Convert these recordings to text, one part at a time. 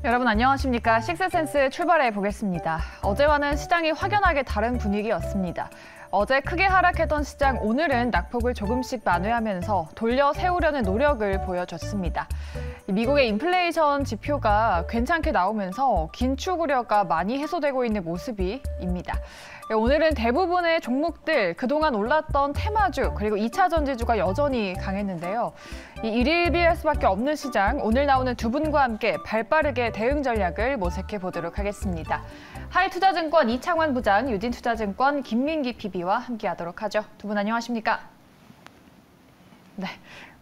여러분 안녕하십니까? 식스센스 출발해 보겠습니다. 어제와는 시장이 확연하게 다른 분위기였습니다. 어제 크게 하락했던 시장, 오늘은 낙폭을 조금씩 만회하면서 돌려 세우려는 노력을 보여줬습니다. 미국의 인플레이션 지표가 괜찮게 나오면서 긴축 우려가 많이 해소되고 있는 모습입니다. 오늘은 대부분의 종목들, 그동안 올랐던 테마주, 그리고 2차 전지주가 여전히 강했는데요. 이 일일비할 수밖에 없는 시장, 오늘 나오는 두 분과 함께 발빠르게 대응 전략을 모색해 보도록 하겠습니다. 하이투자증권 이창환 부장, 유진투자증권 김민기 PB와 함께하도록 하죠. 두 분 안녕하십니까? 네,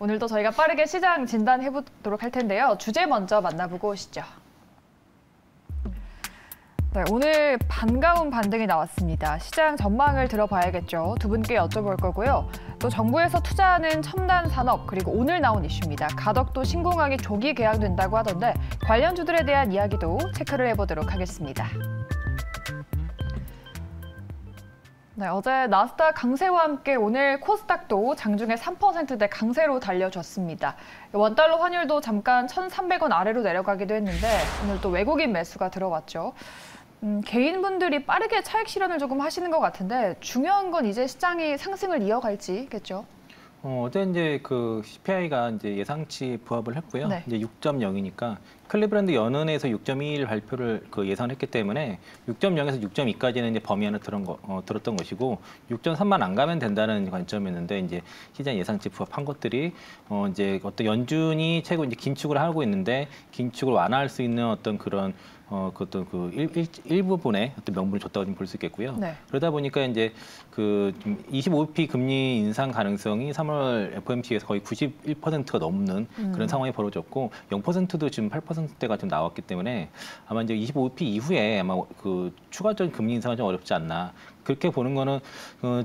오늘도 저희가 빠르게 시장 진단해 보도록 할 텐데요. 주제 먼저 만나보고 오시죠. 네, 오늘 반가운 반등이 나왔습니다. 시장 전망을 들어봐야겠죠. 두 분께 여쭤볼 거고요. 또 정부에서 투자하는 첨단 산업, 그리고 오늘 나온 이슈입니다. 가덕도 신공항이 조기 개항된다고 하던데 관련주들에 대한 이야기도 체크를 해보도록 하겠습니다. 네, 어제 나스닥 강세와 함께 오늘 코스닥도 장중에 3%대 강세로 달려줬습니다. 원달러 환율도 잠깐 1,300원 아래로 내려가기도 했는데 오늘 또 외국인 매수가 들어왔죠. 개인분들이 빠르게 차익 실현을 조금 하시는 것 같은데 중요한 건 이제 시장이 상승을 이어갈지겠죠? 어제 이제 그 CPI가 이제 예상치 부합을 했고요. 네. 이제 6.0이니까 클리브랜드 연은에서 6.21 발표를 예상했기 때문에 6.0에서 6.2까지는 이제 범위 안에 들었던 것이고 6.3만 안 가면 된다는 관점이었는데 이제 시장 예상치 부합한 것들이 이제 어떤 연준이 최고 이제 긴축을 하고 있는데 긴축을 완화할 수 있는 어떤 그런 어떤 그 일부분의 어떤 명분을 줬다고 좀 볼 수 있겠고요. 네. 그러다 보니까 이제 그 25bp 금리 인상 가능성이 3월 FOMC에서 거의 91%가 넘는 그런 상황이 벌어졌고 0%도 지금 8%대가 좀 나왔기 때문에 아마 이제 25bp 이후에 아마 그 추가적인 금리 인상은 좀 어렵지 않나. 그렇게 보는 거는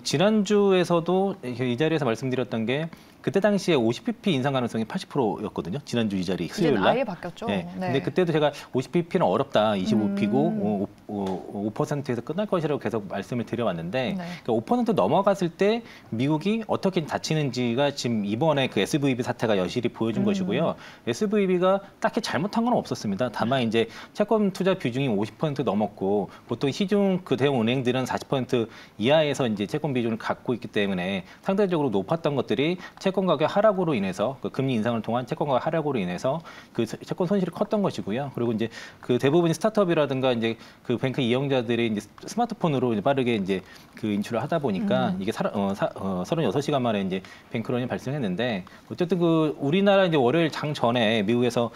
지난주에서도 이 자리에서 말씀드렸던 게 그때 당시에 50bp 인상 가능성이 80%였거든요. 지난주 이 자리 수요일 날. 아예 바뀌었죠. 네. 네. 근데 그때도 제가 50bp는 어렵다. 25p고 5%에서 끝날 것이라고 계속 말씀을 드려왔는데 네. 그러니까 5% 넘어갔을 때 미국이 어떻게 다치는지가 지금 이번에 그 SVB 사태가 여실히 보여준 것이고요. SVB가 딱히 잘못한 건 없었습니다. 다만 이제 채권 투자 비중이 50% 넘었고 보통 시중 그 대형 은행들은 40% 이하에서 이제 채권 비중을 갖고 있기 때문에 상대적으로 높았던 것들이 채권 가격 하락으로 인해서 그 금리 인상을 통한 채권 가격 하락으로 인해서 그 채권 손실이 컸던 것이고요. 그리고 이제 그 대부분이 스타트업이라든가 이제 그 뱅크 이용자들이 이제 스마트폰으로 이제 빠르게 이제 그 인출을 하다 보니까 이게 36시간 만에 이제 뱅크런이 발생했는데 어쨌든 그 우리나라 이제 월요일 장 전에 미국에서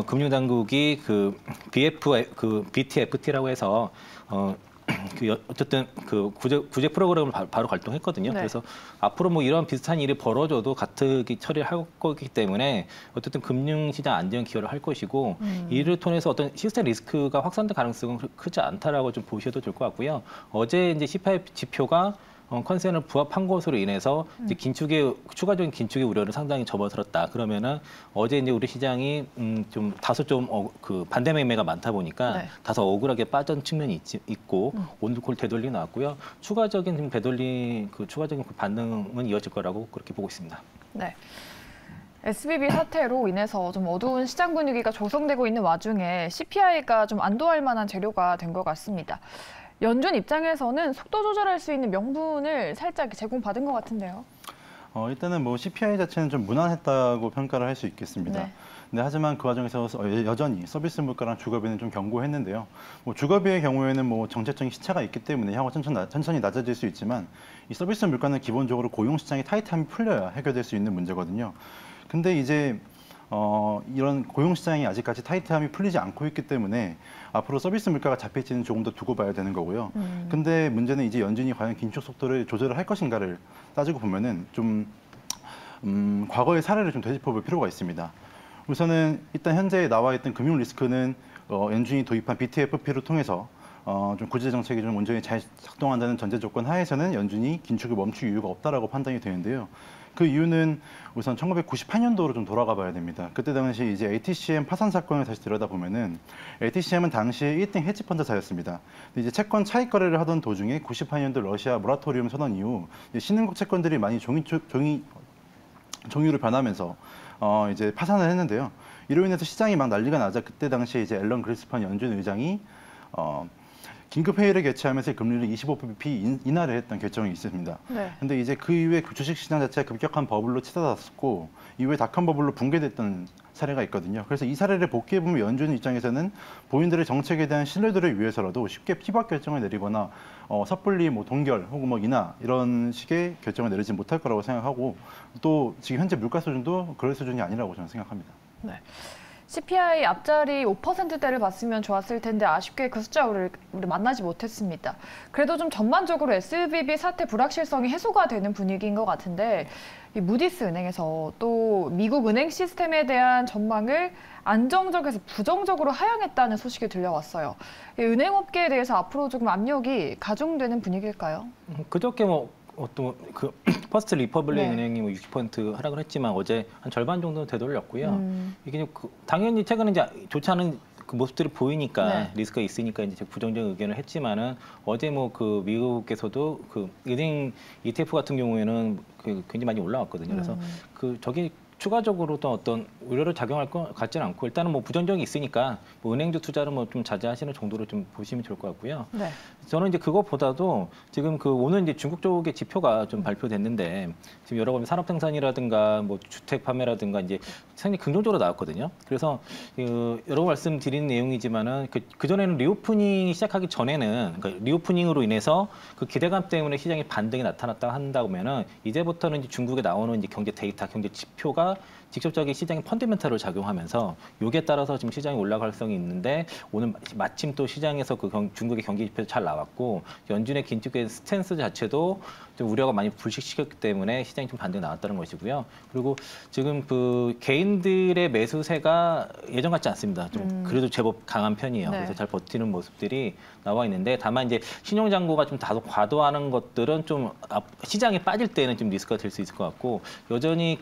금융당국이 그 BTFT라고 해서 어쨌든 그 구제 프로그램을 바로 발동했거든요. 네. 그래서 앞으로 뭐 이런 비슷한 일이 벌어져도 가뜩이 처리를 할 거기 때문에 어쨌든 금융시장 안정 기여를 할 것이고 이를 통해서 어떤 시스템 리스크가 확산될 가능성은 크지 않다라고 좀 보셔도 될 것 같고요. 어제 이제 CPI 지표가 컨센을 부합한 것으로 인해서 이제 추가적인 긴축의 우려를 상당히 접어들었다. 그러면은 어제 이제 우리 시장이 좀 다소 그 반대 매매가 많다 보니까 네. 다소 억울하게 빠진 측면이 있고 오늘 콜 되돌리 나왔고요. 추가적인 추가적인 반응은 이어질 거라고 그렇게 보고 있습니다. 네. SVB 사태로 인해서 좀 어두운 시장 분위기가 조성되고 있는 와중에 CPI가 좀 안도할 만한 재료가 된 것 같습니다. 연준 입장에서는 속도 조절할 수 있는 명분을 살짝 제공받은 것 같은데요. 일단은 뭐 CPI 자체는 좀 무난했다고 평가를 할 수 있겠습니다. 네. 근데 하지만 그 과정에서 여전히 서비스 물가랑 주거비는 좀 견고했는데요. 뭐 주거비의 경우에는 뭐 정책적인 시차가 있기 때문에 향후 천천히 낮아질 수 있지만 이 서비스 물가는 기본적으로 고용 시장이 타이트함이 풀려야 해결될 수 있는 문제거든요. 근데 이제 이런 고용 시장이 아직까지 타이트함이 풀리지 않고 있기 때문에 앞으로 서비스 물가가 잡힐지는 조금 더 두고 봐야 되는 거고요. 근데 문제는 이제 연준이 과연 긴축 속도를 조절을 할 것인가를 따지고 보면은 좀 과거의 사례를 좀 되짚어볼 필요가 있습니다. 우선은 일단 현재 나와 있던 금융 리스크는 연준이 도입한 BTFP를 통해서 좀 구제 정책이 좀 온전히 잘 작동한다는 전제 조건 하에서는 연준이 긴축을 멈출 이유가 없다라고 판단이 되는데요. 그 이유는 우선 1998년도로 좀 돌아가 봐야 됩니다. 그때 당시 이제 ATCM 파산 사건을 다시 들여다보면은 ATCM은 당시에 1등 헤지펀드사였습니다. 근데 이제 채권 차익 거래를 하던 도중에 98년도 러시아 모라토리움 선언 이후 신흥국 채권들이 많이 종유를 변하면서 이제 파산을 했는데요. 이로 인해서 시장이 막 난리가 나자 그때 당시에 이제 앨런 그리스판 연준 의장이 긴급 회의를 개최하면서 금리를 25bp 인하를 했던 결정이 있습니다. 네. 근데 이제 그 이후에 그 주식시장 자체가 급격한 버블로 치닫았고 이후에 닷컴 버블로 붕괴됐던 사례가 있거든요. 그래서 이 사례를 복귀해보면 연준 입장에서는 본인들의 정책에 대한 신뢰도를 위해서라도 쉽게 피박 결정을 내리거나 섣불리 뭐 동결 혹은 뭐 인하 이런 식의 결정을 내리지 못할 거라고 생각하고 또 지금 현재 물가 수준도 그럴 수준이 아니라고 저는 생각합니다. 네. CPI 앞자리 5%대를 봤으면 좋았을 텐데 아쉽게 그 숫자 우리 만나지 못했습니다. 그래도 좀 전반적으로 SVB 사태 불확실성이 해소가 되는 분위기인 것 같은데 이 무디스 은행에서 또 미국 은행 시스템에 대한 전망을 안정적에서 부정적으로 하향했다는 소식이 들려왔어요. 이 은행업계에 대해서 앞으로 조금 압력이 가중되는 분위기일까요? 그저께 어떤 그 퍼스트 리퍼블릭 네. 은행이 60% 하락을 했지만 어제 한 절반 정도는 되돌렸고요. 이게 당연히 최근에 이제 좋지 않은 그 모습들이 보이니까 네. 리스크가 있으니까 이제 부정적인 의견을 했지만은 어제 그 미국에서도 그 은행 ETF 같은 경우에는 굉장히 많이 올라왔거든요. 그래서 저게 추가적으로 또 어떤 우려를 작용할 것 같지는 않고 일단은 뭐 부정적이 있으니까 뭐 은행주 투자를 뭐 좀 자제하시는 정도로 좀 보시면 좋을 것 같고요. 네. 저는 이제 그것보다도 지금 오늘 이제 중국 쪽의 지표가 좀 발표됐는데 지금 여러 가지 산업 생산이라든가 뭐 주택 판매라든가 이제 상당히 긍정적으로 나왔거든요. 그래서 여러 말씀드린 내용이지만은 그 전에는 리오프닝이 시작하기 전에는 그러니까 리오프닝으로 인해서 그 기대감 때문에 시장에 반등이 나타났다 한다면은 이제부터는 이제 중국에 나오는 이제 경제 데이터, 경제 지표가 직접적인 시장의 펀더멘털을 작용하면서 여기에 따라서 지금 시장이 올라갈 가능성이 있는데 오늘 마침 또 시장에서 중국의 경기 지표도 잘 나왔고 연준의 긴축의 스탠스 자체도 좀 우려가 많이 불식시켰기 때문에 시장이 좀 반등이 나왔다는 것이고요. 그리고 지금 개인들의 매수세가 예전 같지 않습니다. 좀 그래도 제법 강한 편이에요. 네. 그래서 잘 버티는 모습들이 나와 있는데 다만 이제 신용 잔고가 좀 다소 과도하는 것들은 좀 시장에 빠질 때는 좀 리스크가 될 수 있을 것 같고 여전히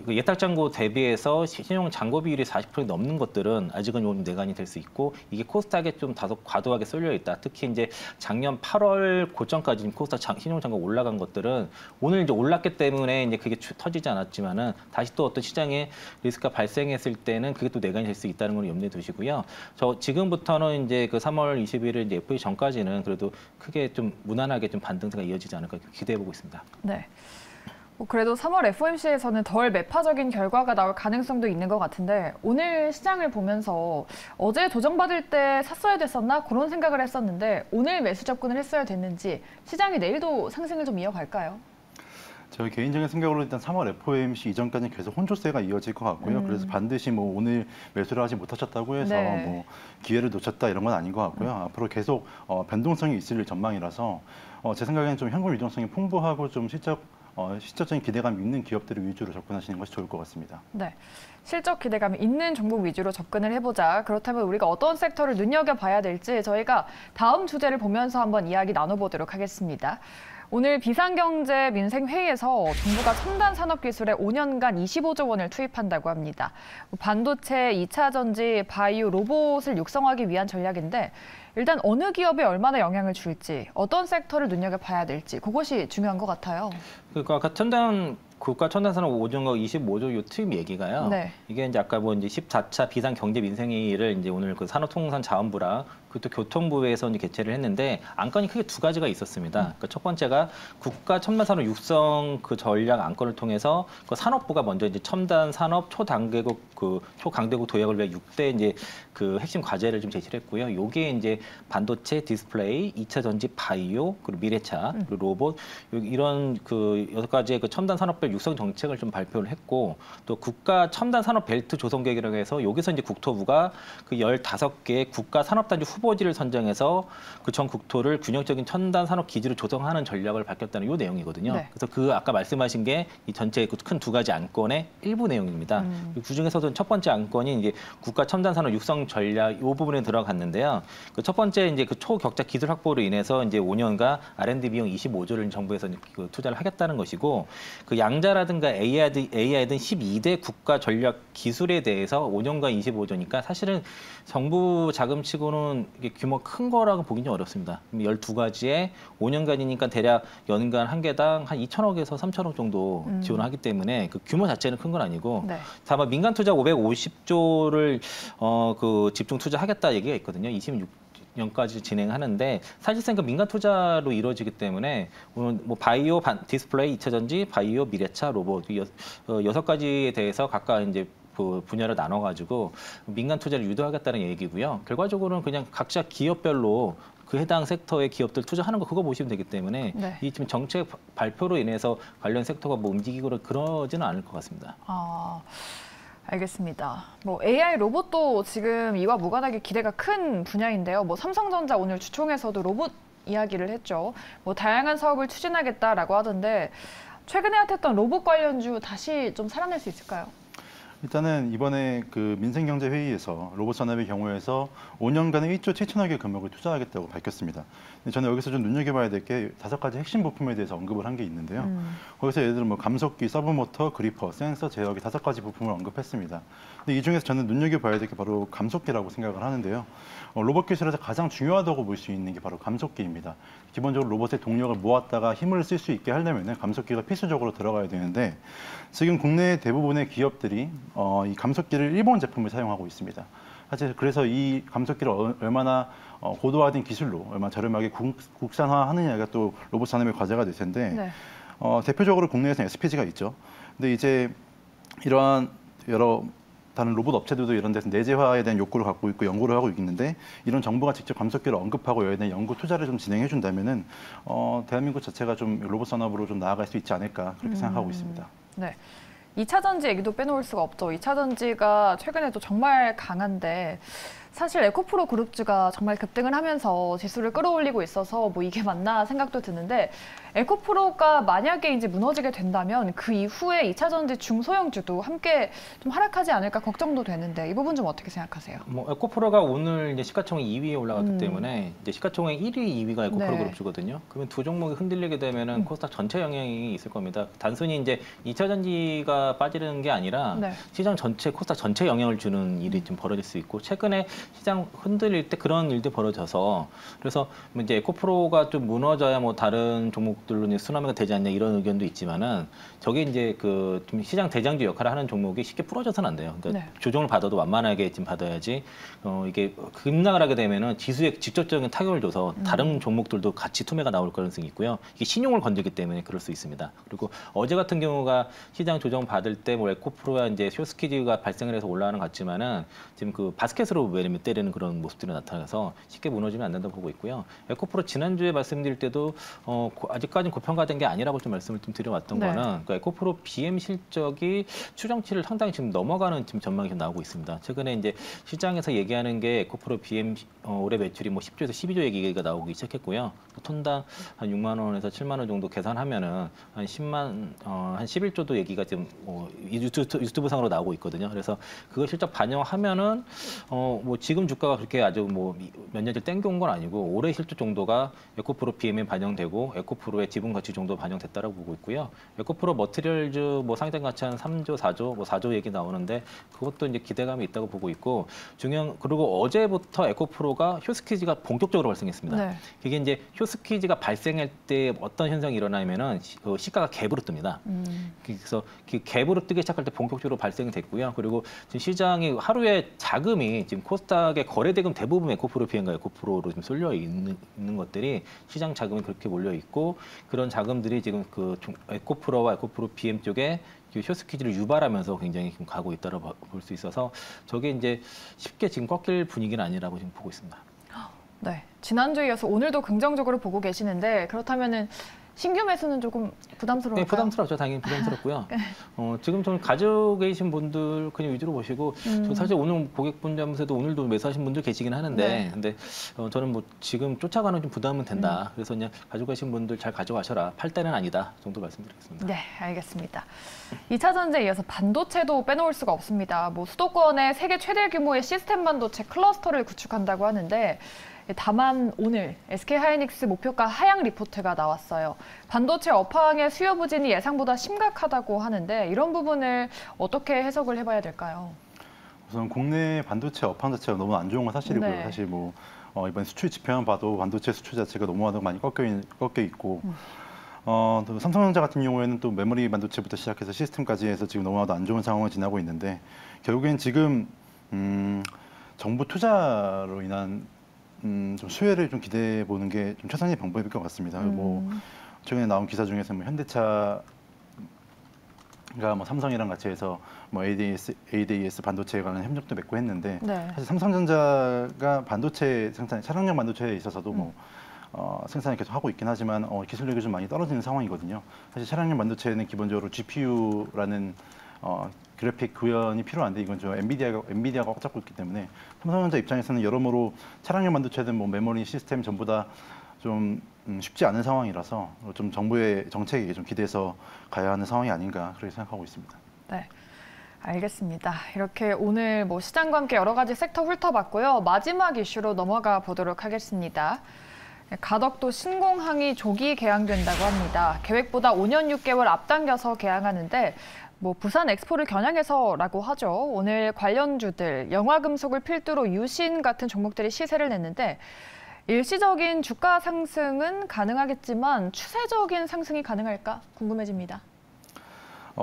예탁 잔고 대비해서 신용 잔고 비율이 40% 넘는 것들은 아직은 좀 내관이 될 수 있고 이게 코스닥에 좀 다소 과도하게 쏠려 있다. 특히 이제 작년 8월 고점까지 코스닥 신용 잔고 올라간 것들은 오늘 이제 올랐기 때문에 이제 그게 터지지 않았지만은 다시 또 어떤 시장에 리스크가 발생했을 때는 그게 또 내관이 될 수 있다는 걸 염두에 두시고요. 지금부터는 이제 3월 21일 이제 FOMC 전까지는 그래도 크게 좀 무난하게 좀 반등세가 이어지지 않을까 기대해 보고 있습니다. 네. 그래도 3월 FOMC에서는 덜 매파적인 결과가 나올 가능성도 있는 것 같은데 오늘 시장을 보면서 어제 조정받을 때 샀어야 됐었나 그런 생각을 했었는데 오늘 매수 접근을 했어야 됐는지 시장이 내일도 상승을 좀 이어갈까요? 저희 개인적인 생각으로 일단 3월 FOMC 이전까지는 계속 혼조세가 이어질 것 같고요. 그래서 반드시 뭐 오늘 매수를 하지 못하셨다고 해서 네. 뭐 기회를 놓쳤다 이런 건 아닌 것 같고요. 앞으로 계속 변동성이 있을 전망이라서 제 생각에는 좀 현금 유동성이 풍부하고 좀 실질적인 기대감이 있는 기업들을 위주로 접근하시는 것이 좋을 것 같습니다. 네. 실적 기대감이 있는 종목 위주로 접근을 해보자. 그렇다면 우리가 어떤 섹터를 눈여겨봐야 될지 저희가 다음 주제를 보면서 한번 이야기 나눠보도록 하겠습니다. 오늘 비상경제 민생회의에서 정부가 첨단 산업기술에 5년간 25조 원을 투입한다고 합니다. 반도체, 2차 전지, 바이오, 로봇을 육성하기 위한 전략인데 일단 어느 기업에 얼마나 영향을 줄지, 어떤 섹터를 눈여겨봐야 될지 그것이 중요한 것 같아요. 그러니까 국가 첨단 산업 5조가 25조 요 투입 얘기가요. 네. 이게 이제 아까 이제 14차 비상 경제 민생회의를 이제 오늘 산업통상자원부랑 그것도 교통부에서 이제 개최를 했는데 안건이 크게 두 가지가 있었습니다. 그러니까 첫 번째가 국가 첨단 산업 육성 전략 안건을 통해서 산업부가 먼저 이제 첨단 산업 초강대국 도약을 위한 6대 이제 핵심 과제를 좀 제시를 했고요. 요게 이제 반도체, 디스플레이, 2차 전지, 바이오, 그리고 미래차, 그리고 로봇 이런 6가지의 첨단 산업별 육성 정책을 좀 발표를 했고 또 국가 첨단 산업 벨트 조성 계획이라고 해서 여기서 이제 국토부가 15개의 국가 산업단지 후보지를 선정해서 전 국토를 균형적인 첨단 산업 기지로 조성하는 전략을 밝혔다는 이 내용이거든요. 네. 그래서 아까 말씀하신 게 이 전체 큰 두 가지 안건의 일부 내용입니다. 그 중에서도 첫 번째 안건이 이제 국가 첨단 산업 육성 전략 이 부분에 들어갔는데요. 첫 번째 이제 초격자 기술 확보로 인해서 이제 5년간 R&D 비용 25조를 정부에서 투자를 하겠다는 것이고 양자라든가 AI 등 12대 국가 전략 기술에 대해서 5년간 25조니까 사실은 정부 자금치고는 이게 규모 큰 거라고 보기는 좀 어렵습니다. 12가지에 5년간이니까 대략 연간 한 개당 한 2천억에서 3천억 정도 지원을 하기 때문에 그 규모 자체는 큰 건 아니고 네. 다만 민간 투자 550조를 그 집중 투자하겠다 얘기가 있거든요. 26년까지 진행하는데 사실상 그 민간 투자로 이루어지기 때문에 뭐 바이오, 디스플레이, 2차 전지, 바이오, 미래차, 로봇 6가지에 대해서 각각 이제 그 분야를 나눠가지고 민간 투자를 유도하겠다는 얘기고요. 결과적으로는 그냥 각자 기업별로 그 해당 섹터의 기업들 투자하는 거 그거 보시면 되기 때문에 네. 이 지금 정책 발표로 인해서 관련 섹터가 뭐 움직이고 그러지는 않을 것 같습니다. 알겠습니다. 뭐 AI 로봇도 지금 이와 무관하게 기대가 큰 분야인데요. 뭐 삼성전자 오늘 주총에서도 로봇 이야기를 했죠. 뭐 다양한 사업을 추진하겠다라고 하던데 최근에 핫했던 로봇 관련주 다시 좀 살아낼 수 있을까요? 일단은 이번에 그 민생경제회의에서 로봇 산업의 경우에서 5년간에 1조 7천억의 금액을 투자하겠다고 밝혔습니다. 근데 저는 여기서 좀 눈여겨봐야 될 게 5가지 핵심 부품에 대해서 언급을 한 게 있는데요. 거기서 예를 들어 뭐 감속기, 서브모터, 그리퍼, 센서, 제어기 5가지 부품을 언급했습니다. 근데 이 중에서 저는 눈여겨봐야 될 게 바로 감속기라고 생각을 하는데요. 로봇 기술에서 가장 중요하다고 볼 수 있는 게 바로 감속기입니다. 기본적으로 로봇의 동력을 모았다가 힘을 쓸 수 있게 하려면 감속기가 필수적으로 들어가야 되는데 지금 국내 대부분의 기업들이 이 감속기를 일본 제품을 사용하고 있습니다. 사실 그래서 이 감속기를 얼마나 고도화된 기술로 얼마나 저렴하게 국산화하느냐가 또 로봇 산업의 과제가 될 텐데 네. 대표적으로 국내에서는 SPG가 있죠. 근데 이제 이러한 여러 다른 로봇 업체들도 이런 데서 내재화에 대한 욕구를 갖고 있고 연구를 하고 있는데 이런 정부가 직접 감속기를 언급하고 여기에 대한 연구 투자를 좀 진행해 준다면은 대한민국 자체가 좀 로봇 산업으로 좀 나아갈 수 있지 않을까 그렇게 생각하고 있습니다. 네. 2차 전지 얘기도 빼놓을 수가 없죠. 2차 전지가 최근에도 정말 강한데 사실 에코프로 그룹주가 정말 급등을 하면서 지수를 끌어올리고 있어서 뭐 이게 맞나 생각도 드는데 에코프로가 만약에 이제 무너지게 된다면 그 이후에 2차 전지 중소형주도 함께 좀 하락하지 않을까 걱정도 되는데 이 부분 좀 어떻게 생각하세요? 뭐 에코프로가 오늘 이제 시가총액 2위에 올라갔기 때문에 이제 시가총액 1위, 2위가 에코프로 네. 그룹주거든요. 그러면 두 종목이 흔들리게 되면은 코스닥 전체 영향이 있을 겁니다. 단순히 이제 2차 전지가 빠지는 게 아니라 네. 시장 전체 코스닥 전체 영향을 주는 일이 좀 벌어질 수 있고 최근에 시장 흔들릴 때 그런 일도 벌어져서 그래서 이제 에코프로가 좀 무너져야 뭐 다른 종목들로 이제 순환매가 되지 않냐 이런 의견도 있지만은 저게 이제 그 좀 시장 대장주 역할을 하는 종목이 쉽게 부러져서는 안 돼요. 그러니까 네. 조정을 받아도 완만하게 좀 받아야지 이게 급락을 하게 되면은 지수에 직접적인 타격을 줘서 다른 종목들도 같이 투매가 나올 가능성이 있고요. 이게 신용을 건들기 때문에 그럴 수 있습니다. 그리고 어제 같은 경우가 시장 조정 받을 때 뭐 에코프로야 이제 쇼스퀴즈가 발생을 해서 올라가는 것 같지만은 지금 그 바스켓으로 매매 때리는 그런 모습들이 나타나서 쉽게 무너지면 안 된다고 보고 있고요. 에코프로 지난주에 말씀드릴 때도 아직까지는 고평가된 게 아니라고 좀 말씀을 좀 드려왔던 네. 거는 그러니까 에코프로 BM 실적이 추정치를 상당히 지금 넘어가는 지금 전망이 좀 나오고 있습니다. 최근에 이제 시장에서 얘기하는 게 에코프로 BM 올해 매출이 뭐 10조에서 12조 얘기가 나오기 시작했고요. 톤당 한 6만 원에서 7만 원 정도 계산하면은 한 11조도 얘기가 지금 유튜브 상으로 나오고 있거든요. 그래서 그걸 실적 반영하면은 뭐 지금 주가가 그렇게 아주 뭐 몇 년째 땡겨온 건 아니고 올해 실적 정도가 에코프로 BM에 반영되고 에코프로의 지분 가치 정도 반영됐다라고 보고 있고요. 에코프로 머티리얼즈 뭐 상장 가치 한 3조, 4조, 뭐 4조 얘기 나오는데 그것도 이제 기대감이 있다고 보고 있고 그리고 어제부터 에코프로가 쇼스퀴즈가 본격적으로 발생했습니다. 네. 그게 이제 쇼스퀴즈가 발생할 때 어떤 현상이 일어나면은 시가가 갭으로 뜹니다. 그래서 그 갭으로 뜨기 시작할 때 본격적으로 발생이 됐고요. 그리고 지금 시장이 하루에 자금이 지금 코스닥의 거래 대금 대부분 에코프로 비행과 에코프로로 좀 쏠려 있는 것들이 시장 자금이 그렇게 몰려 있고 그런 자금들이 지금 그 에코프로와 에코프로 BM 쪽에 쇼스퀴즈를 유발하면서 굉장히 지금 가고 있다고 볼 수 있어서 저게 이제 쉽게 지금 꺾일 분위기는 아니라고 지금 보고 있습니다. 네. 지난주에 이어서 오늘도 긍정적으로 보고 계시는데 그렇다면은 신규 매수는 조금 부담스러울까요? 네, 부담스럽죠. 당연히 부담스럽고요. 지금 좀 가지고 계신 분들 그냥 위주로 보시고 저 사실 오늘 고객분들 하면서도 오늘도 매수하신 분들 계시긴 하는데 네. 근데 저는 뭐 지금 쫓아가는 좀 부담은 된다. 그래서 그냥 가지고 계신 분들 잘 가져가셔라. 팔 때는 아니다. 정도 말씀드리겠습니다. 네, 알겠습니다. 2차 전지에 이어서 반도체도 빼놓을 수가 없습니다. 뭐 수도권에 세계 최대 규모의 시스템 반도체 클러스터를 구축한다고 하는데 다만 오늘 SK하이닉스 목표가 하향 리포트가 나왔어요. 반도체 업황의 수요 부진이 예상보다 심각하다고 하는데 이런 부분을 어떻게 해석을 해봐야 될까요? 우선 국내 반도체 업황 자체가 너무 안 좋은 건 사실이고요. 네. 사실 뭐 이번 수출 지표만 봐도 반도체 수출 자체가 너무 많이 꺾여 있고 또 삼성전자 같은 경우에는 또 메모리 반도체부터 시작해서 시스템까지 해서 지금 너무나도 안 좋은 상황을 지나고 있는데 결국엔 지금 정부 투자로 인한 좀 수혜를 좀 기대해 보는 게 좀 최선의 방법일 것 같습니다. 뭐 최근에 나온 기사 중에서 뭐 현대차가 뭐 삼성이랑 같이 해서 뭐 ADAS 반도체에 관한 협력도 맺고 했는데 네. 사실 삼성전자가 반도체 생산, 차량용 반도체에 있어서도 뭐 생산을 계속 하고 있긴 하지만 기술력이 좀 많이 떨어지는 상황이거든요. 사실 차량용 반도체는 기본적으로 GPU라는 그래픽 구현이 필요한데 이건 좀 엔비디아가 꽉 잡고 있기 때문에 삼성전자 입장에서는 여러모로 차량용 반도체든 뭐 메모리 시스템 전부 다 좀 쉽지 않은 상황이라서 좀 정부의 정책에 좀 기대서 가야 하는 상황이 아닌가 그렇게 생각하고 있습니다. 네. 알겠습니다. 이렇게 오늘 뭐 시장과 함께 여러 가지 섹터 훑어봤고요. 마지막 이슈로 넘어가 보도록 하겠습니다. 가덕도 신공항이 조기 개항된다고 합니다. 계획보다 5년 6개월 앞당겨서 개항하는데 뭐 부산 엑스포를 겨냥해서라고 하죠. 오늘 관련주들, 영화금속을 필두로 유신 같은 종목들이 시세를 냈는데 일시적인 주가 상승은 가능하겠지만 추세적인 상승이 가능할까 궁금해집니다.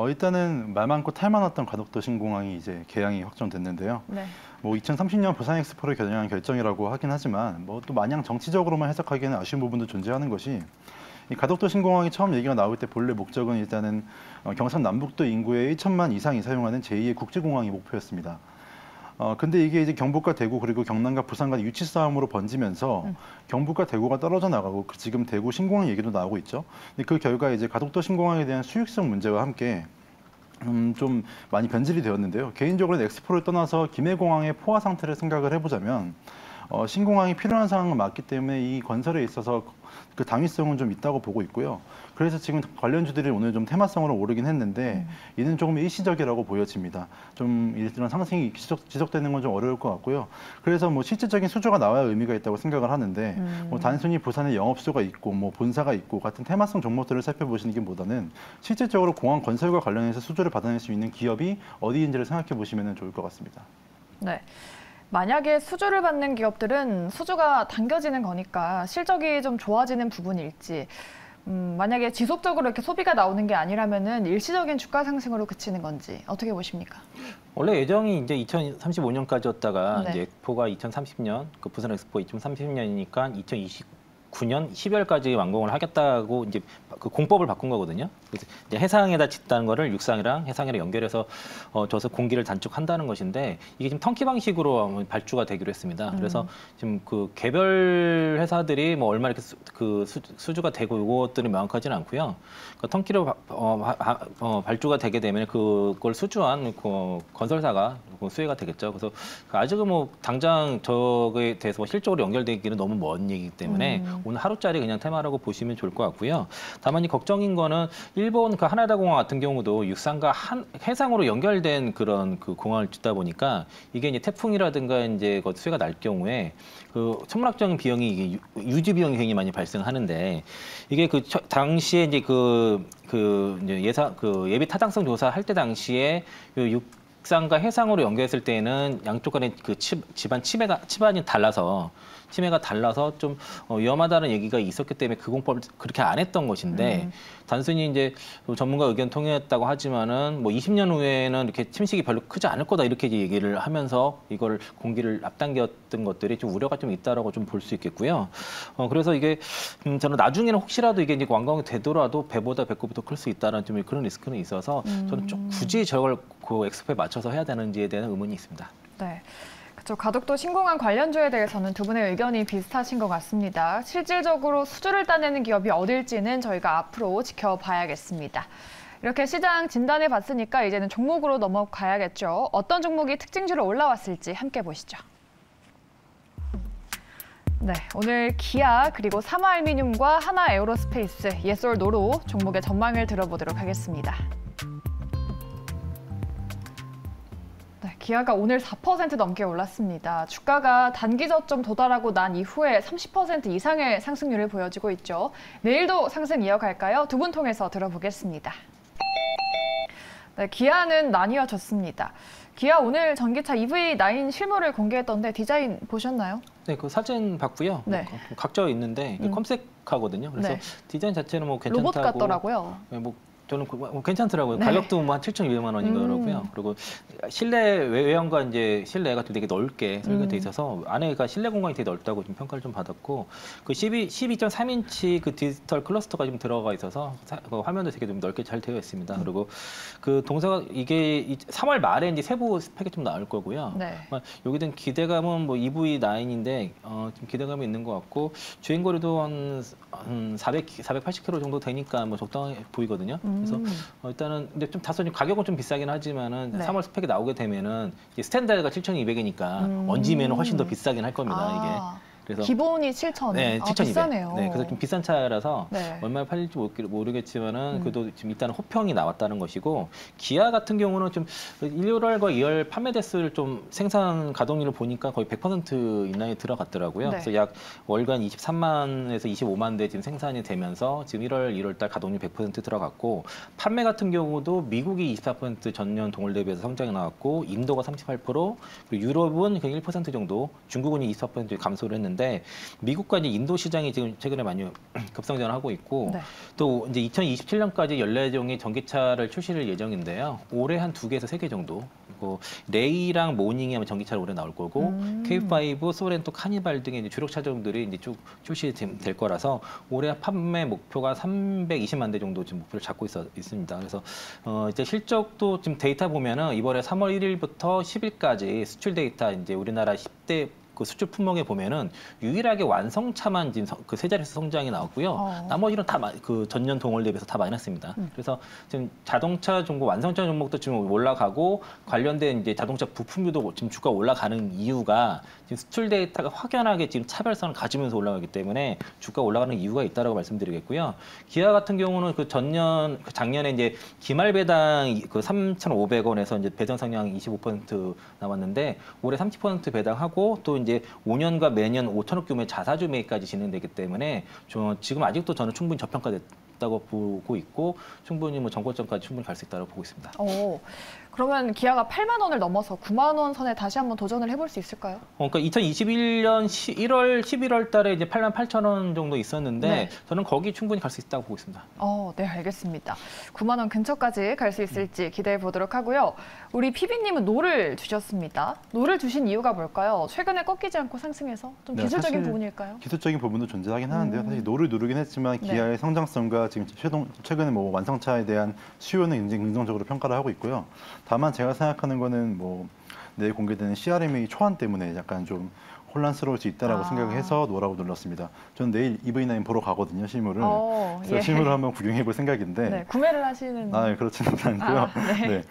일단은 말 많고 탈 많았던 가덕도 신공항이 이제 개항이 확정됐는데요. 네. 뭐 2030년 부산 엑스포를 겨냥한 결정이라고 하긴 하지만 뭐 또 마냥 정치적으로만 해석하기에는 아쉬운 부분도 존재하는 것이 이 가덕도 신공항이 처음 얘기가 나올 때 본래 목적은 일단은 경상 남북도 인구의 1천만 이상이 사용하는 제2의 국제공항이 목표였습니다. 근데 이게 이제 경북과 대구 그리고 경남과 부산 간 유치 싸움으로 번지면서 경북과 대구가 떨어져 나가고 지금 대구 신공항 얘기도 나오고 있죠. 근데 그 결과 이제 가덕도 신공항에 대한 수익성 문제와 함께 좀 많이 변질이 되었는데요. 개인적으로는 엑스포를 떠나서 김해공항의 포화 상태를 생각을 해보자면 신공항이 필요한 상황은 맞기 때문에 이 건설에 있어서 그 당위성은 좀 있다고 보고 있고요. 그래서 지금 관련주들이 오늘 좀 테마성으로 오르긴 했는데 이는 조금 일시적이라고 보여집니다. 좀 이런 상승이 지속되는 건 좀 어려울 것 같고요. 그래서 뭐 실질적인 수주가 나와야 의미가 있다고 생각을 하는데 뭐 단순히 부산에 영업소가 있고 뭐 본사가 있고 같은 테마성 종목들을 살펴보시는 게 보다는 실질적으로 공항 건설과 관련해서 수주를 받아낼 수 있는 기업이 어디인지를 생각해 보시면 좋을 것 같습니다. 네. 만약에 수주를 받는 기업들은 수주가 당겨지는 거니까 실적이 좀 좋아지는 부분일지 만약에 지속적으로 이렇게 소비가 나오는 게 아니라면은 일시적인 주가 상승으로 그치는 건지 어떻게 보십니까? 원래 예정이 이제 2035년까지였다가 네. 이제 엑스포가 2030년, 그 부산 엑스포 2030년이니까 2029년 12월까지 완공을 하겠다고 이제 그 공법을 바꾼 거거든요. 그래서 이제 해상에다 짓다는 거를 육상이랑 해상이랑 연결해서 져서 공기를 단축한다는 것인데 이게 지금 턴키 방식으로 발주가 되기로 했습니다. 그래서 지금 그 개별 회사들이 뭐 얼마 이렇게 수주가 되고 이것들은 명확하지는 않고요. 그러니까 턴키로 발주가 되게 되면 그걸 수주한 그 건설사가 수혜가 되겠죠. 그래서 아직은 뭐 당장 저거에 대해서 실적으로 연결되기는 너무 먼 얘기이기 때문에 오늘 하루짜리 그냥 테마라고 보시면 좋을 것 같고요. 다만 이 걱정인 거는 일본 그 하나다 공항 같은 경우도 육상과 해상으로 연결된 그런 그 공항을 짓다 보니까 이게 이제 태풍이라든가 이제 그 수해가 날 경우에 그 천문학적인 비용이 이게 유지 비용이 굉장히 많이 발생하는데 이게 그 당시에 이제 이제 예비 타당성 조사 할 때 당시에 육상과 해상으로 연결했을 때는 양쪽 간에 그 치반이 달라서 치매가 달라서 좀 위험하다는 얘기가 있었기 때문에 그 공법을 그렇게 안 했던 것인데 단순히 이제 전문가 의견 통했다고 하지만은 뭐 20년 후에는 이렇게 침식이 별로 크지 않을 거다 이렇게 얘기를 하면서 이걸 공기를 앞당겼던 것들이 좀 우려가 좀 있다라고 좀 볼 수 있겠고요. 그래서 이게 저는 나중에는 혹시라도 이게 이제 완공이 되더라도 배보다 배꼽이 더 클 수 있다는 좀 그런 리스크는 있어서 저는 좀 굳이 저걸 그 엑스포에 맞춰서 해야 되는지에 대한 의문이 있습니다. 네. 가덕도 신공항 관련주에 대해서는 두 분의 의견이 비슷하신 것 같습니다. 실질적으로 수주를 따내는 기업이 어딜지는 저희가 앞으로 지켜봐야겠습니다. 이렇게 시장 진단해 봤으니까 이제는 종목으로 넘어가야겠죠. 어떤 종목이 특징주로 올라왔을지 함께 보시죠. 네, 오늘 기아 그리고 삼화알미늄과 하나에어로스페이스, 예솔노로 종목의 전망을 들어보도록 하겠습니다. 기아가 오늘 4% 넘게 올랐습니다. 주가가 단기 저점 도달하고 난 이후에 30% 이상의 상승률을 보여주고 있죠. 내일도 상승 이어갈까요? 두 분 통해서 들어보겠습니다. 네, 기아는 나뉘어졌습니다. 기아 오늘 전기차 EV9 실물을 공개했던데 디자인 보셨나요? 네, 그 사진 봤고요. 네. 각져 있는데 이게 검색하거든요. 그래서 네. 디자인 자체는 뭐 괜찮다고. 로봇 같더라고요. 네, 뭐 저는 괜찮더라고요. 네. 가격도 뭐 한 7,200만 원인가 그러고요. 그리고 실내 외형과 이제 실내가 좀 되게 넓게 설계돼 있어서 안에가 실내 공간이 되게 넓다고 좀 평가를 좀 받았고 그 12.3인치 그 디지털 클러스터가 좀 들어가 있어서 그 화면도 되게 좀 넓게 잘 되어 있습니다. 그리고 그 동사가 이게 3월 말에 이제 세부 스펙이 좀 나올 거고요. 네. 여기 든 기대감은 뭐 EV9인데 좀 기대감이 있는 것 같고 주행거리도 한 480km 정도 되니까 뭐 적당해 보이거든요. 그래서 일단은 근데 좀 다소 가격은 좀 비싸긴 하지만은 네. 3월 스펙이 나오게 되면은 이게 스탠다드가 7,200이니까 얹으면 훨씬 더 비싸긴 할 겁니다. 이게. 그래서 기본이 7,000원. 네, 7,200. 비싸네요. 네, 그래서 좀 비싼 차라서 네. 얼마에 팔릴지 모르겠지만은 그래도 지금 일단 호평이 나왔다는 것이고 기아 같은 경우는 좀 1, 1월과 2월 판매 대수를 좀 생산 가동률을 보니까 거의 100% 인라인에 들어갔더라고요. 네. 그래서 약 월간 23만에서 25만 대 지금 생산이 되면서 지금 1월, 2월 달 가동률 100% 들어갔고 판매 같은 경우도 미국이 24% 전년 동월 대비해서 성장이 나왔고 인도가 38% 그리고 유럽은 그냥 1% 정도 중국은 24% 감소를 했는데 미국과 이제 인도 시장이 지금 최근에 많이 급성장을 하고 있고 네. 또 이제 2027년까지 14종의 전기차를 출시를 예정인데요. 올해 한 2개에서 3개 정도. 그리고 레이랑 모닝이 아마 전기차로 올해 나올 거고 K5, 소렌토, 카니발 등의 이제 주력 차종들이 이제 쭉 출시될 거라서 올해 판매 목표가 320만 대 정도 지금 목표를 잡고 있습니다. 그래서 이제 실적도 지금 데이터 보면은 이번에 3월 1일부터 10일까지 수출 데이터 이제 우리나라 10대 그 수출 품목에 보면은 유일하게 완성차만 지금 그 세 자릿수 성장이 나왔고요. 나머지는 다 그 전년 동월 대비해서 다 마이너스입니다. 그래서 지금 자동차 종목, 완성차 종목도 지금 올라가고 관련된 이제 자동차 부품류도 지금 주가 올라가는 이유가 지금 수출 데이터가 확연하게 지금 차별성을 가지면서 올라가기 때문에 주가 올라가는 이유가 있다라고 말씀드리겠고요. 기아 같은 경우는 그 작년에 이제 기말 배당 그 3,500원에서 이제 배당 상향 25% 나왔는데 올해 30% 배당하고 또 이제 5년과 매년 5천억 규모의 자사주 매입까지 진행되기 때문에 지금 아직도 저는 충분히 저평가됐다고 보고 있고 충분히 뭐 정고점까지 충분히 갈 수 있다고 보고 있습니다. 그러면 기아가 8만 원을 넘어서 9만 원 선에 다시 한번 도전을 해볼 수 있을까요? 그러니까 2021년 1월, 11월 달에 이제 8만 8천 원 정도 있었는데 네. 저는 거기 충분히 갈 수 있다고 보고 있습니다. 네, 알겠습니다. 9만 원 근처까지 갈 수 있을지 기대해 보도록 하고요. 우리 PB님은 노를 주셨습니다. 노를 주신 이유가 뭘까요? 최근에 꺾이지 않고 상승해서 좀 네, 기술적인 사실 부분일까요? 기술적인 부분도 존재하긴 하는데요. 사실 노를 누르긴 했지만 네. 기아의 성장성과 지금 최근에 뭐 완성차에 대한 수요는 굉장히 긍정적으로 평가를 하고 있고요. 다만 제가 생각하는 거는 뭐 내일 공개되는 CRMA 초안 때문에 약간 좀 혼란스러울 수 있다라고 생각해서 노라고 눌렀습니다. 저는 내일 EV9 보러 가거든요, 실물을. 그래서 실물을 한번 구경해 볼 생각인데. 네, 구매를 하시는. 그렇지는 않고요. 네. 네.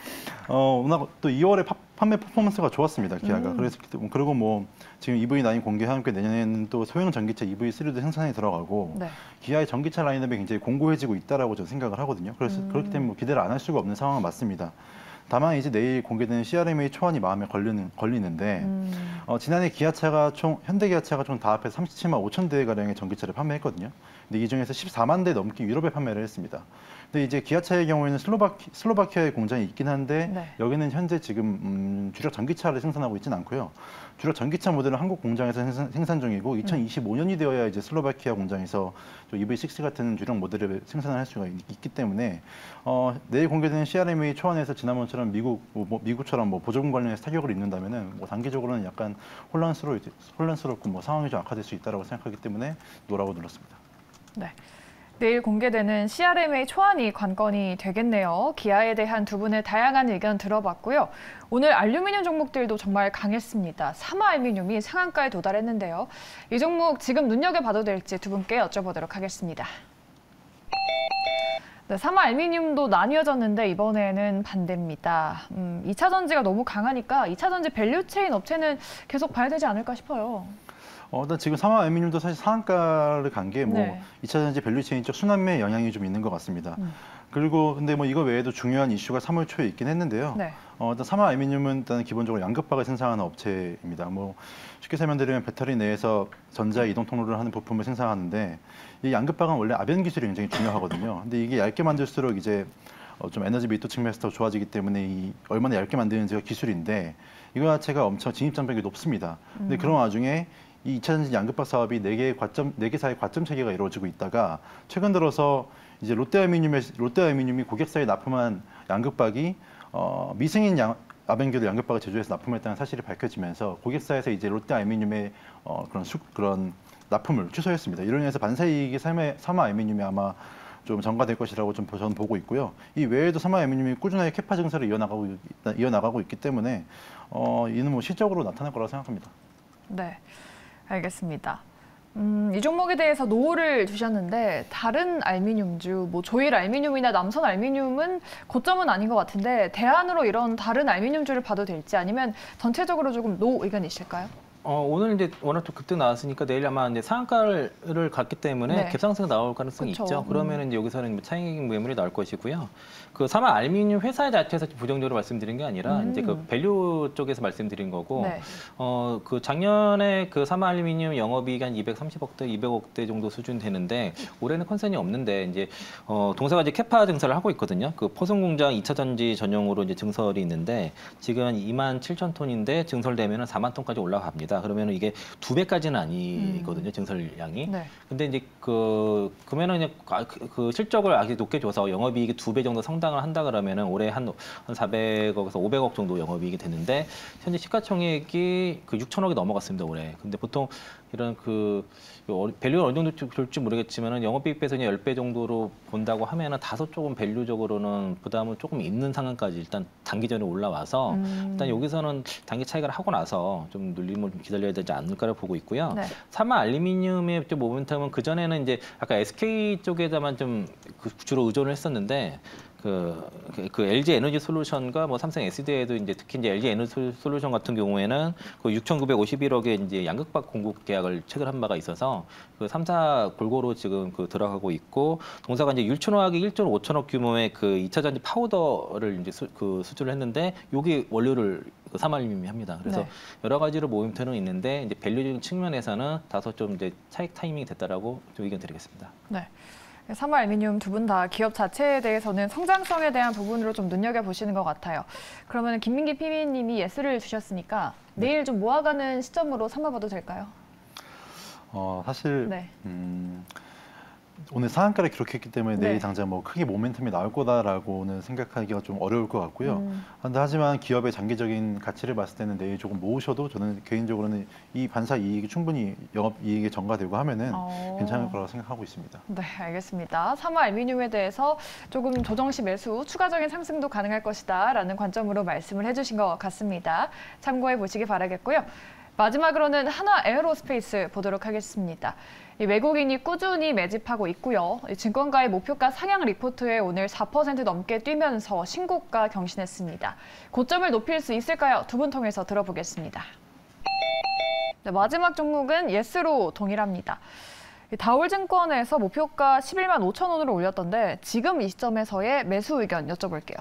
워낙 또 2월에 판매 퍼포먼스가 좋았습니다, 기아가. 그리고 뭐 지금 EV9 공개와 함께 내년에는 또 소형 전기차 EV3도 생산이 들어가고 네. 기아의 전기차 라인업이 굉장히 공고해지고 있다라고 저는 생각을 하거든요. 그래서 그렇기 때문에 뭐 기대를 안 할 수가 없는 상황은 맞습니다. 다만 이제 내일 공개되는 CRMA 초안이 마음에 걸리는데 지난해 현대 기아차가 총 다 합해서 37만 5천 대 가량의 전기차를 판매했거든요. 근데 이 중에서 14만 대 넘게 유럽에 판매를 했습니다. 근데 이제 기아차의 경우에는 슬로바키아의 공장이 있긴 한데 네. 여기는 현재 지금 주력 전기차를 생산하고 있지는 않고요. 주력 전기차 모델은 한국 공장에서 생산 중이고 2025년이 되어야 이제 슬로바키아 공장에서 EV6 같은 주력 모델을 생산을 할 수가 있기 때문에 내일 공개되는 CRMA 초안에서 지난번처럼 미국처럼 뭐 보조금 관련해서 타격을 입는다면은 뭐 단기적으로는 약간 혼란스럽고 뭐 상황이 좀 악화될 수 있다라고 생각하기 때문에 노라고 눌렀습니다. 네. 내일 공개되는 CRMA 초안이 관건이 되겠네요. 기아에 대한 두 분의 다양한 의견 들어봤고요. 오늘 알루미늄 종목들도 정말 강했습니다. 사마 알루미늄이 상한가에 도달했는데요. 이 종목 지금 눈여겨봐도 될지 두 분께 여쭤보도록 하겠습니다. 네, 사마 알루미늄도 나뉘어졌는데 이번에는 반대입니다. 2차 전지가 너무 강하니까 2차 전지 밸류체인 업체는 계속 봐야 되지 않을까 싶어요. 일단 지금 사마 알루미늄도 사실 상한가를 간 게 뭐 네. 2차 전지 밸류체인 쪽 순환매에 영향이 좀 있는 것 같습니다. 그리고 근데 뭐 이거 외에도 중요한 이슈가 3월 초에 있긴 했는데요. 네. 일단 사마 알루미늄은 일단 기본적으로 양극박을 생산하는 업체입니다. 뭐 쉽게 설명드리면 배터리 내에서 전자 이동 통로를 하는 부품을 생산하는데 이 양극박은 원래 압연 기술이 굉장히 중요하거든요. 근데 이게 얇게 만들수록 이제 좀 에너지 밀도 측면에서 더 좋아지기 때문에 이 얼마나 얇게 만드는지가 기술인데 이거 자체가 엄청 진입장벽이 높습니다. 근데 그런 와중에 이 2차 전지 양극박 사업이 4개 사의 과점 체계가 이루어지고 있다가 최근 들어서 이제 롯데알루미늄이 고객사에 납품한 양극박이 미승인 아벤규르 양극박을 제조해서 납품했다는 사실이 밝혀지면서 고객사에서 이제 롯데알루미늄의 그런 납품을 취소했습니다. 이로 인해서 반사이익이 삼화알루미늄이 아마 좀 전가될 것이라고 좀 저는 보고 있고요. 이 외에도 삼화알루미늄이 꾸준하게 캐파 증설을 이어나가고 있기 때문에 이는 뭐 실적으로 나타날 거라고 생각합니다. 네, 알겠습니다. 이 종목에 대해서 노후를 주셨는데 다른 알미늄주, 뭐 조일 알미늄이나 남선 알미늄은 고점은 아닌 것 같은데 대안으로 이런 다른 알미늄주를 봐도 될지 아니면 전체적으로 조금 노 의견이실까요? 오늘 이제 워낙 좀 급등 나왔으니까 내일 아마 이제 상한가를 갔기 때문에 네. 갭상승 나올 가능성이 그쵸. 있죠. 그러면 이제 여기서는 차익 매물이 나올 것이고요. 그 삼화 알루미늄 회사 자체에서 부정적으로 말씀드린 게 아니라 이제 그 밸류 쪽에서 말씀드린 거고, 네. 그 작년에 그 삼화 알루미늄 영업이익이 한 230억대, 200억대 정도 수준 되는데 올해는 컨센이 없는데 이제 동사가 이제 캐파 증설을 하고 있거든요. 그 포송 공장 2차 전지 전용으로 이제 증설이 있는데 지금 한 27,000톤인데 증설되면은 4만 톤까지 올라갑니다. 그러면 이게 2배까지는 아니거든요, 증설량이. 네. 근데 이제 그러면은 이제 그 실적을 아주 높게 줘서 영업이익이 2배 정도 성장을 한다 그러면은 올해 한 400억에서 500억 정도 영업이익이 되는데 현재 시가총액이 그 6천억이 넘어갔습니다, 올해. 근데 보통 이런 밸류가 어느 정도 될지 모르겠지만은 영업이익 배에서 10배 정도로 본다고 하면은 다소 조금 밸류적으로는 부담은 조금 있는 상황까지 일단 단기전에 올라와서 일단 여기서는 단기 차익을 하고 나서 좀 눌림을 좀 기다려야 되지 않을까를 보고 있고요. 네. 삼화 알루미늄의 좀 모멘텀은 그 전에는 이제 아까 SK 쪽에다만 좀 주로 의존을 했었는데. 그 LG 에너지 솔루션과 뭐 삼성 SDI에도 이제 특히 이제 LG 에너지 솔루션 같은 경우에는 그 6,951억의 이제 양극박 공급 계약을 체결한 바가 있어서 그 3사 골고루 지금 들어가고 있고 동사가 이제 율촌화학이 1조 5천억 규모의 그 2차 전지 파우더를 이제 수주를 했는데 여기 원료를 삼알루미늄이 합니다. 그래서 네. 여러 가지로 모임터는 있는데 이제 밸류적인 측면에서는 다소 좀 이제 차익 타이밍이 됐다라고 좀 의견 드리겠습니다. 네. 삼화 알미늄 두 분 다 기업 자체에 대해서는 성장성에 대한 부분으로 좀 눈여겨보시는 것 같아요. 그러면 김민기 PB님이 예스를 주셨으니까 내일 좀 모아가는 시점으로 삼아봐도 될까요? 사실 네. 오늘 상한가를 기록했기 때문에 네. 내일 당장 뭐 크게 모멘텀이 나올 거다라고는 생각하기가 좀 어려울 것 같고요. 하지만 기업의 장기적인 가치를 봤을 때는 내일 조금 모으셔도 저는 개인적으로는 이 반사 이익이 충분히 영업 이익에 전가되고 하면은 괜찮을 거라고 생각하고 있습니다. 네, 알겠습니다. 삼화 알미늄에 대해서 조금 조정 시 매수, 추가적인 상승도 가능할 것이다라는 관점으로 말씀을 해주신 것 같습니다. 참고해 보시기 바라겠고요. 마지막으로는 한화 에어로스페이스 보도록 하겠습니다. 외국인이 꾸준히 매집하고 있고요. 증권가의 목표가 상향 리포트에 오늘 4% 넘게 뛰면서 신고가 경신했습니다. 고점을 높일 수 있을까요? 두 분 통해서 들어보겠습니다. 네, 마지막 종목은 예스로 동일합니다. 다올증권에서 목표가 11만 5천 원으로 올렸던데 지금 이 시점에서의 매수 의견 여쭤볼게요.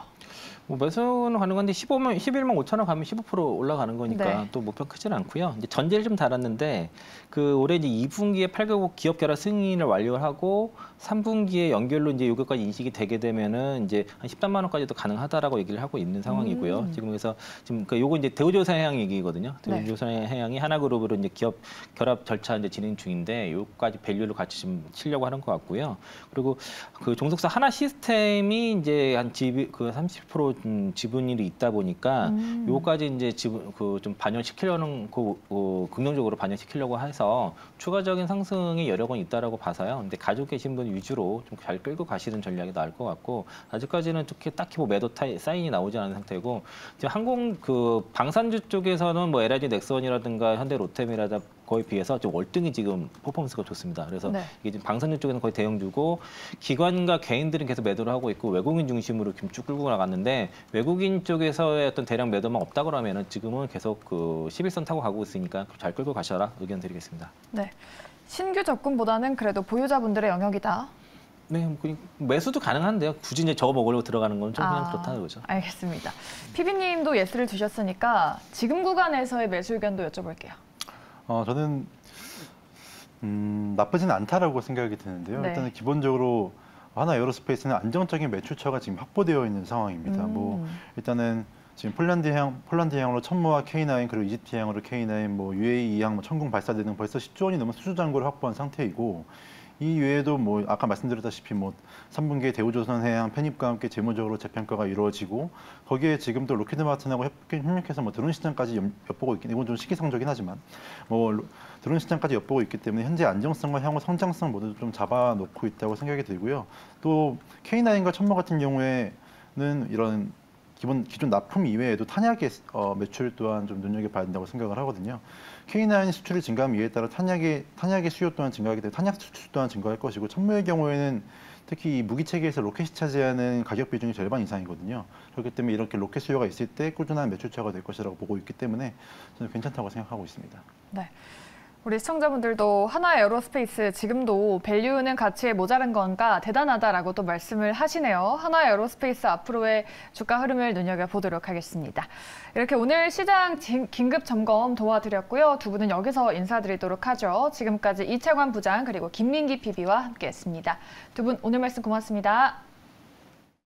뭐 매수는 가능한데 11만 5천 원 가면 15% 올라가는 거니까 네. 또 목표 크지는 않고요. 이제 전제를 좀 달았는데 그 올해 이제 2분기에 8개국 기업 결합 승인을 완료하고 3분기에 연결로 이제 요거까지 인식이 되게 되면은 이제 한 13만 원까지도 가능하다라고 얘기를 하고 있는 상황이고요. 지금 그래서 지금 요거 이제 대우조선 해양 얘기거든요. 대우조선 해양이 하나그룹으로 이제 기업 결합 절차 이제 진행 중인데 요까지 밸류를 같이 좀 치려고 하는 것 같고요. 그리고 그 종속사 하나 시스템이 이제 한 30% 지분율이 있다 보니까 요거까지 이제 지분 좀 반영시키려는 긍정적으로 반영시키려고 해서 추가적인 상승이 여러 건 있다라고 봐서요. 근데 가지고 계신 분 위주로 좀 잘 끌고 가시는 전략이 나을 것 같고 아직까지는 딱히 뭐 매도 사인이 나오지 않은 상태고 지금 방산주 쪽에서는 뭐 LIG 넥선이라든가 현대 로템이라든가 거에 비해서 좀 월등히 지금 퍼포먼스가 좋습니다. 그래서 네. 이게 지금 방산주 쪽에는 거의 대형주고 기관과 개인들은 계속 매도를 하고 있고 외국인 중심으로 쭉 끌고 나갔는데 외국인 쪽에서의 어떤 대량 매도만 없다 그러면은 지금은 계속 11선 타고 가고 있으니까 잘 끌고 가셔라 의견 드리겠습니다. 네, 신규 접근보다는 그래도 보유자분들의 영역이다. 네, 매수도 가능한데요. 굳이 이제 저거 먹으려고 들어가는 건 좀 그냥 그렇다는 거죠. 알겠습니다. PB님도 예스를 주셨으니까 지금 구간에서의 매수 의견도 여쭤볼게요. 저는 나쁘진 않다라고 생각이 드는데요. 네. 일단은 기본적으로 하나 에어로스페이스는 안정적인 매출처가 지금 확보되어 있는 상황입니다. 뭐 일단은 지금 폴란드향으로 천모와 K9 그리고 이집트향으로 K9, 뭐 UAE향, 뭐 천궁 발사대 등 벌써 10조 원이 넘은 수주 잔고를 확보한 상태이고 이 외에도 뭐 아까 말씀드렸다시피 뭐 3분기에 대우조선해양 편입과 함께 재무적으로 재평가가 이루어지고 거기에 지금도 로키드 마틴하고 협력해서 뭐 드론 시장까지 엿보고 있긴 이건 좀 시기상조긴 하지만 뭐 드론 시장까지 엿보고 있기 때문에 현재 안정성과 향후 성장성 모두 좀 잡아놓고 있다고 생각이 들고요. 또 K9과 천모 같은 경우에는 이런 기존 납품 이외에도 탄약의 매출 또한 좀 눈여겨봐야 된다고 생각을 하거든요. K9 수출이 증가하면 이에 따라 탄약의 수요 또한 증가하기 때문에 탄약 수출 또한 증가할 것이고 천모의 경우에는 특히 이 무기 체계에서 로켓이 차지하는 가격 비중이 절반 이상이거든요. 그렇기 때문에 이렇게 로켓 수요가 있을 때 꾸준한 매출처가 될 것이라고 보고 있기 때문에 저는 괜찮다고 생각하고 있습니다. 네. 우리 시청자분들도 하나 에어로스페이스 지금도 밸류는 가치에 모자란 건가 대단하다라고 또 말씀을 하시네요. 하나 에어로스페이스 앞으로의 주가 흐름을 눈여겨보도록 하겠습니다. 이렇게 오늘 시장 긴급 점검 도와드렸고요. 두 분은 여기서 인사드리도록 하죠. 지금까지 이채관 부장 그리고 김민기 PB와 함께했습니다. 두 분 오늘 말씀 고맙습니다.